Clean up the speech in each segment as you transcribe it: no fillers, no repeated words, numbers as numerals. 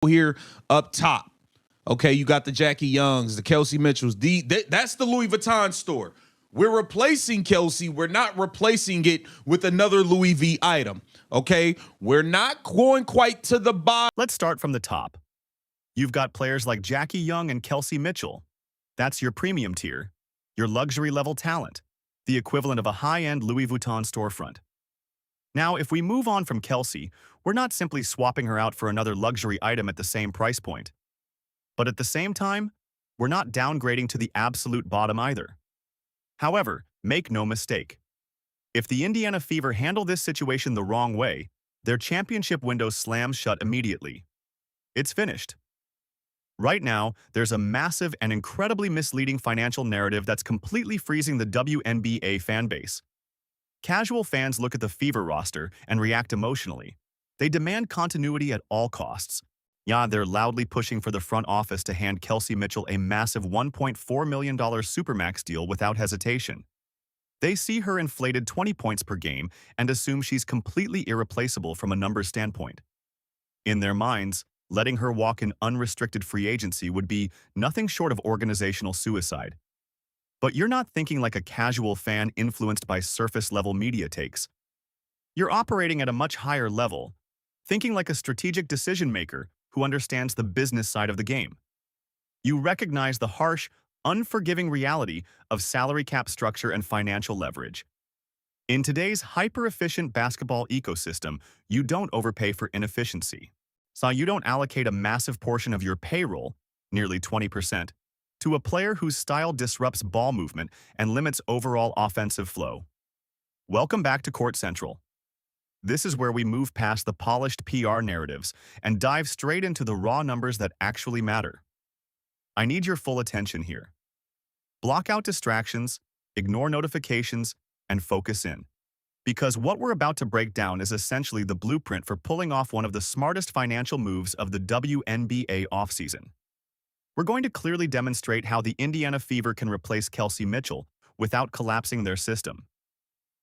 here up top. Okay, you got the Jackie Youngs, the Kelsey Mitchells. That's the Louis Vuitton store. We're replacing Kelsey. We're not replacing it with another Louis V item. Okay, we're not going quite to the bottom. Let's start from the top. You've got players like Jackie Young and Kelsey Mitchell. That's your premium tier, your luxury level talent, the equivalent of a high-end Louis Vuitton storefront. Now, if we move on from Kelsey, we're not simply swapping her out for another luxury item at the same price point. But at the same time, we're not downgrading to the absolute bottom either. However, make no mistake. If the Indiana Fever handle this situation the wrong way, their championship window slams shut immediately. It's finished. Right now, there's a massive and incredibly misleading financial narrative that's completely freezing the WNBA fanbase. Casual fans look at the Fever roster and react emotionally. They demand continuity at all costs. Yeah, they're loudly pushing for the front office to hand Kelsey Mitchell a massive $1.4 million supermax deal without hesitation. They see her inflated 20 points per game and assume she's completely irreplaceable from a numbers standpoint. In their minds, letting her walk in unrestricted free agency would be nothing short of organizational suicide. But you're not thinking like a casual fan influenced by surface-level media takes. You're operating at a much higher level, thinking like a strategic decision-maker who understands the business side of the game. You recognize the harsh, unforgiving reality of salary cap structure and financial leverage. In today's hyper-efficient basketball ecosystem, you don't overpay for inefficiency. So you don't allocate a massive portion of your payroll, nearly 20%, to a player whose style disrupts ball movement and limits overall offensive flow. Welcome back to Court Central. This is where we move past the polished PR narratives and dive straight into the raw numbers that actually matter. I need your full attention here. Block out distractions, ignore notifications, and focus in. Because what we're about to break down is essentially the blueprint for pulling off one of the smartest financial moves of the WNBA offseason. We're going to clearly demonstrate how the Indiana Fever can replace Kelsey Mitchell without collapsing their system.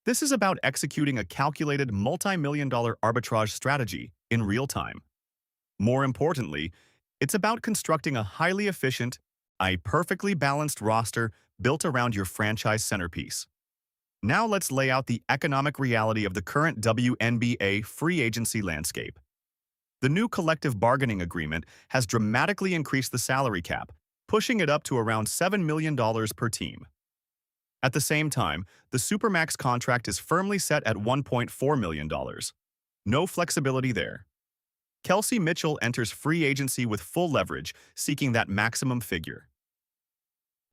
This is about executing a calculated multi-million-dollar arbitrage strategy in real time. More importantly, it's about constructing a highly efficient, perfectly balanced roster built around your franchise centerpiece. Now let's lay out the economic reality of the current WNBA free agency landscape. The new collective bargaining agreement has dramatically increased the salary cap, pushing it up to around $7 million per team. At the same time, the supermax contract is firmly set at $1.4 million. No flexibility there. Kelsey Mitchell enters free agency with full leverage, seeking that maximum figure.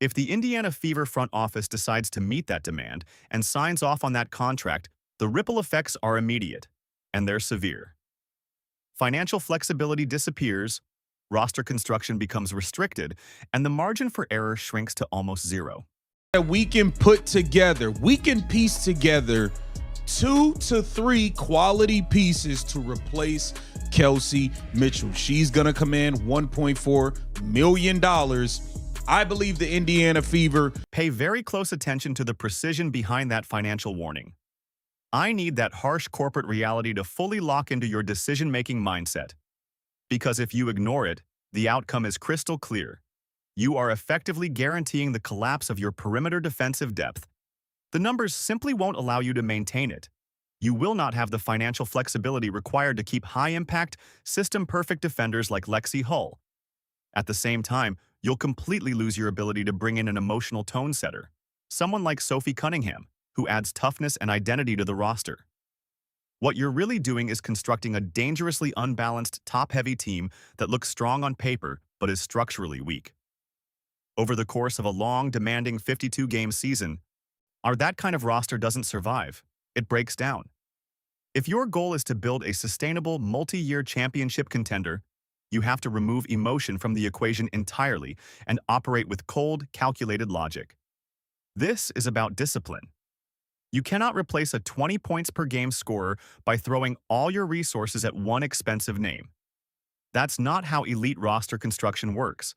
If the Indiana Fever front office decides to meet that demand and signs off on that contract, the ripple effects are immediate, and they're severe. Financial flexibility disappears, roster construction becomes restricted, and the margin for error shrinks to almost zero. We can put together, we can piece together 2 to 3 quality pieces to replace Kelsey Mitchell. She's going to command $1.4 million. I believe the Indiana Fever. Pay very close attention to the precision behind that financial warning. I need that harsh corporate reality to fully lock into your decision-making mindset. Because if you ignore it, the outcome is crystal clear. You are effectively guaranteeing the collapse of your perimeter defensive depth. The numbers simply won't allow you to maintain it. You will not have the financial flexibility required to keep high-impact, system-perfect defenders like Lexi Hull. At the same time, you'll completely lose your ability to bring in an emotional tone setter, someone like Sophie Cunningham, who adds toughness and identity to the roster. What you're really doing is constructing a dangerously unbalanced, top-heavy team that looks strong on paper but is structurally weak. Over the course of a long, demanding 52-game season, that kind of roster doesn't survive. It breaks down. If your goal is to build a sustainable, multi-year championship contender, you have to remove emotion from the equation entirely and operate with cold, calculated logic. This is about discipline. You cannot replace a 20 points per game scorer by throwing all your resources at one expensive name. That's not how elite roster construction works.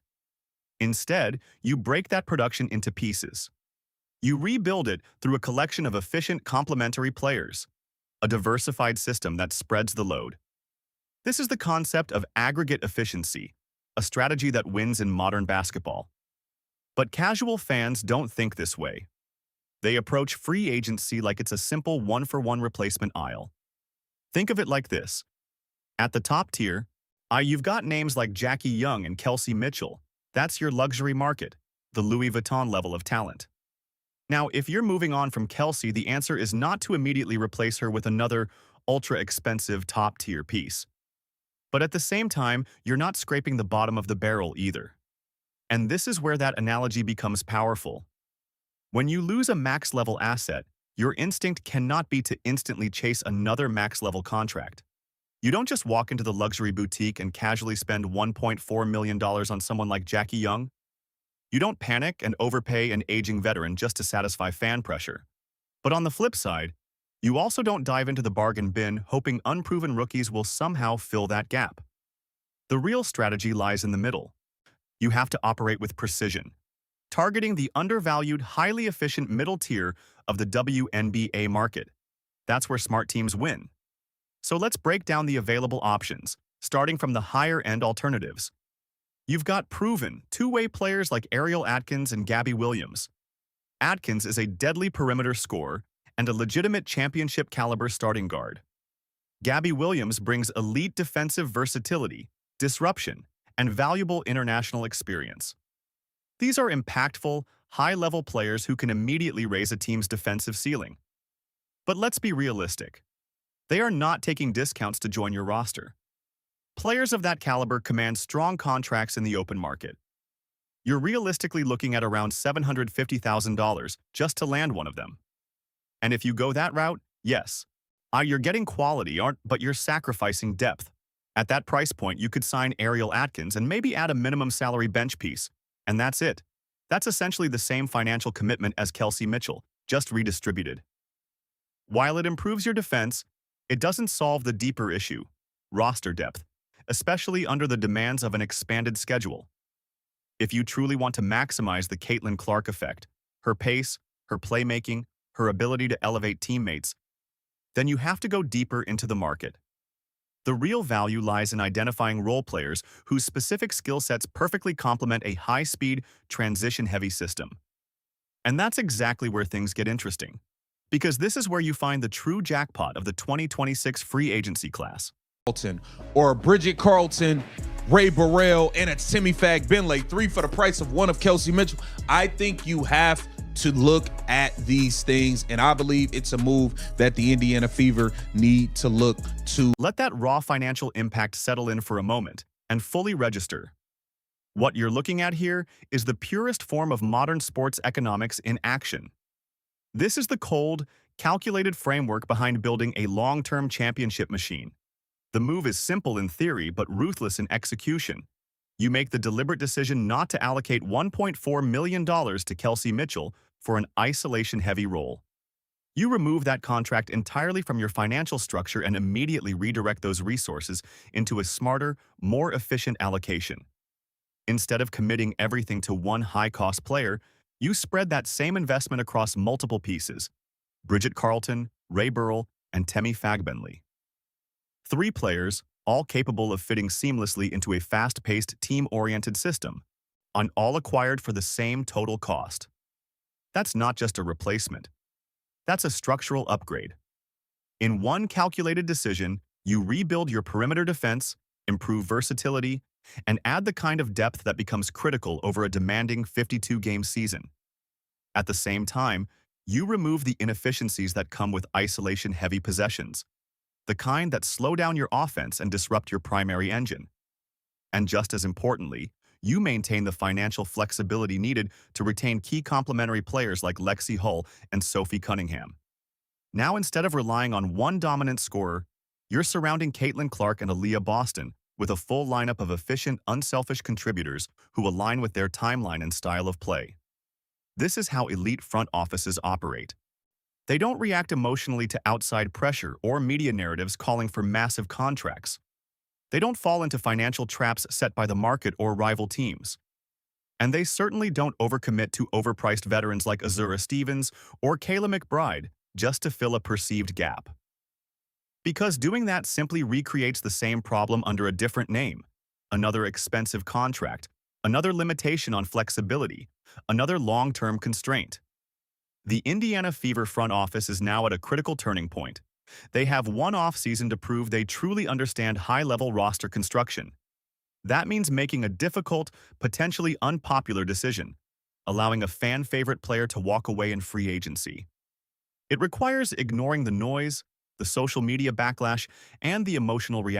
Instead, you break that production into pieces. You rebuild it through a collection of efficient complementary players, a diversified system that spreads the load. This is the concept of aggregate efficiency, a strategy that wins in modern basketball. But casual fans don't think this way. They approach free agency like it's a simple one-for-one replacement aisle. Think of it like this. At the top tier, you've got names like Jackie Young and Kelsey Mitchell. That's your luxury market, the Louis Vuitton level of talent. Now, if you're moving on from Kelsey, the answer is not to immediately replace her with another ultra-expensive top-tier piece. But at the same time, you're not scraping the bottom of the barrel either. And this is where that analogy becomes powerful. When you lose a max-level asset, your instinct cannot be to instantly chase another max-level contract. You don't just walk into the luxury boutique and casually spend $1.4 million on someone like Jackie Young. You don't panic and overpay an aging veteran just to satisfy fan pressure. But on the flip side, you also don't dive into the bargain bin hoping unproven rookies will somehow fill that gap. The real strategy lies in the middle. You have to operate with precision, targeting the undervalued, highly efficient middle tier of the WNBA market. That's where smart teams win. So let's break down the available options, starting from the higher-end alternatives. You've got proven two-way players like Ariel Atkins and Gabby Williams. Atkins is a deadly perimeter scorer and a legitimate championship-caliber starting guard. Gabby Williams brings elite defensive versatility, disruption, and valuable international experience. These are impactful, high-level players who can immediately raise a team's defensive ceiling. But let's be realistic. They are not taking discounts to join your roster. Players of that caliber command strong contracts in the open market. You're realistically looking at around $750,000 just to land one of them. And if you go that route, yes, you're getting quality, but you're sacrificing depth. At that price point, you could sign Ariel Atkins and maybe add a minimum salary bench piece, and that's it. That's essentially the same financial commitment as Kelsey Mitchell, just redistributed. While it improves your defense, it doesn't solve the deeper issue, roster depth, especially under the demands of an expanded schedule. If you truly want to maximize the Caitlin Clark effect, her pace, her playmaking, her ability to elevate teammates, then you have to go deeper into the market. The real value lies in identifying role players whose specific skill sets perfectly complement a high-speed, transition-heavy system. And that's exactly where things get interesting, because this is where you find the true jackpot of the 2026 free agency class. Or Bridget Carlton, Ray Burrell, and a Timmy Fag-Benley, 3 for the price of 1 of Kelsey Mitchell. I think you have to look at these things, and I believe it's a move that the Indiana Fever need to look to. Let that raw financial impact settle in for a moment and fully register. What you're looking at here is the purest form of modern sports economics in action. This is the cold, calculated framework behind building a long-term championship machine. The move is simple in theory but ruthless in execution. You make the deliberate decision not to allocate $1.4 million to Kelsey Mitchell for an isolation-heavy role. You remove that contract entirely from your financial structure and immediately redirect those resources into a smarter, more efficient allocation. Instead of committing everything to one high-cost player, you spread that same investment across multiple pieces: Bridget Carlton, Ray Burrell, and Timmy Fag-Benley. 3 players, all capable of fitting seamlessly into a fast-paced, team-oriented system, and all acquired for the same total cost. That's not just a replacement. That's a structural upgrade. In one calculated decision, you rebuild your perimeter defense, improve versatility, and add the kind of depth that becomes critical over a demanding 52-game season. At the same time, you remove the inefficiencies that come with isolation-heavy possessions, the kind that slow down your offense and disrupt your primary engine. And just as importantly, you maintain the financial flexibility needed to retain key complementary players like Lexi Hull and Sophie Cunningham. Now, instead of relying on one dominant scorer, you're surrounding Caitlin Clark and Aaliyah Boston with a full lineup of efficient, unselfish contributors who align with their timeline and style of play. This is how elite front offices operate. They don't react emotionally to outside pressure or media narratives calling for massive contracts. They don't fall into financial traps set by the market or rival teams. And they certainly don't overcommit to overpriced veterans like Azura Stevens or Kayla McBride just to fill a perceived gap. Because doing that simply recreates the same problem under a different name. Another expensive contract, another limitation on flexibility, another long-term constraint. The Indiana Fever front office is now at a critical turning point. They have one offseason to prove they truly understand high-level roster construction. That means making a difficult, potentially unpopular decision, allowing a fan-favorite player to walk away in free agency. It requires ignoring the noise, the social media backlash, and the emotional reaction